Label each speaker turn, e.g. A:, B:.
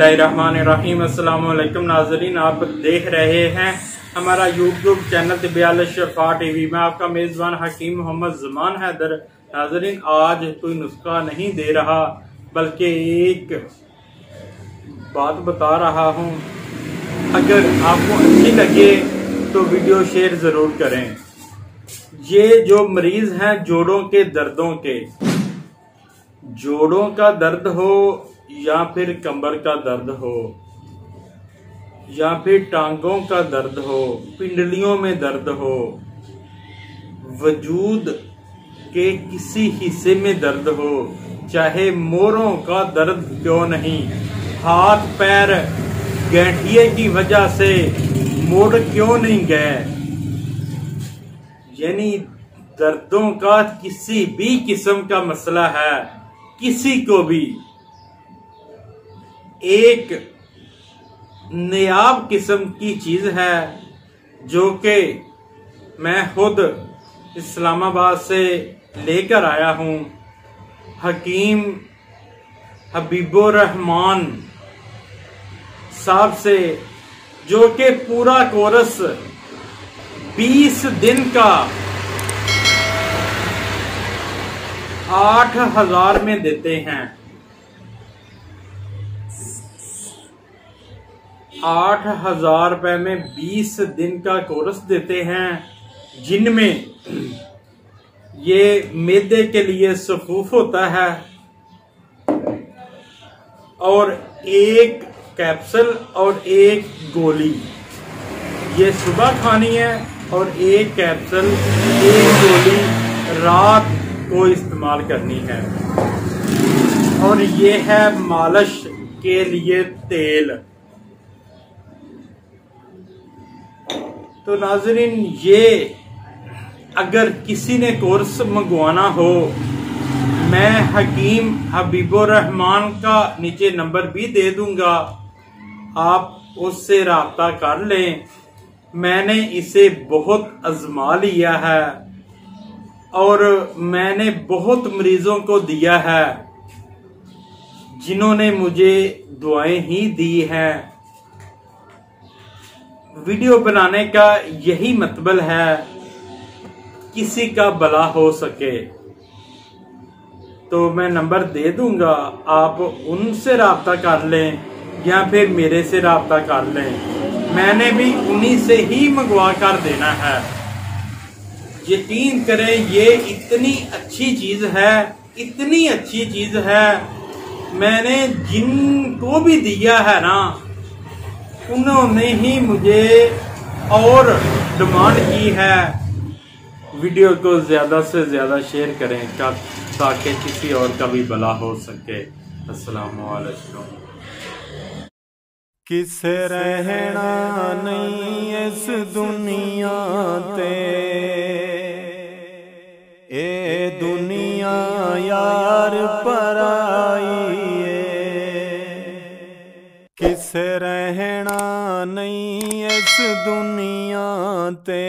A: बिस्मिल्लाहिर्रहमानिर्रहीम। अस्सलाम वालेकुम नाज़रीन, आप देख रहे हैं हमारा यूट्यूब चैनल तिबियाल शफा टीवी में। आपका मेज़बान हकीम मोहम्मद ज़मान हैदर। नाज़रीन, आज कोई नुस्खा नहीं दे रहा बल्कि एक बात बता रहा हूँ। अगर आपको अच्छी लगे तो वीडियो शेयर ज़रूर करें। ये जो मरीज़ हैं जोड़ों के दर्दों के, जोड़ों का दर्द हो या फिर कमर का दर्द हो या फिर टांगों का दर्द हो, पिंडलियों में दर्द हो, वजूद के किसी हिस्से में दर्द हो, चाहे मोरों का दर्द क्यों नहीं, हाथ पैर गठिए की वजह से मोड़ क्यों नहीं गए, यानी दर्दों का किसी भी किस्म का मसला है, किसी को भी एक नायाब किस्म की चीज है जो कि मैं खुद इस्लामाबाद से लेकर आया हूं। हकीम हबीबुर रहमान साहब से, जो कि पूरा कोर्स 20 दिन का 8,000 में देते हैं। 8,000 रुपए में 20 दिन का कोर्स देते हैं, जिनमें ये मैदे के लिए सफूफ होता है और एक कैप्सूल और एक गोली, ये सुबह खानी है और एक कैप्सूल एक गोली रात को इस्तेमाल करनी है। और ये है मालिश के लिए तेल। तो नाजरीन, ये अगर किसी ने कोर्स मंगवाना हो, मैं हकीम हबीबुर रहमान का नीचे नंबर भी दे दूंगा, आप उससे राब्ता कर लें। मैंने इसे बहुत आजमा लिया है और मैंने बहुत मरीजों को दिया है जिन्होंने मुझे दुआएं ही दी हैं। वीडियो बनाने का यही मतलब है किसी का भला हो सके। तो मैं नंबर दे दूंगा, आप उनसे राब्ता कर लें या फिर मेरे से राब्ता कर लें। मैंने भी उन्हीं से ही मंगवा कर देना है। यकीन करें, ये इतनी अच्छी चीज है, इतनी अच्छी चीज है, मैंने जिनको भी दिया है ना, उन्होंने ही मुझे और डिमांड की है। वीडियो को ज्यादा से ज्यादा शेयर करें ताकि किसी और का भी भला हो सके। अस्सलाम वालेकुम।
B: किसे रहना नहीं इस दुनिया ते, ए दुनिया यार पराई है। किसे रहना नहीं इस दुनिया ते।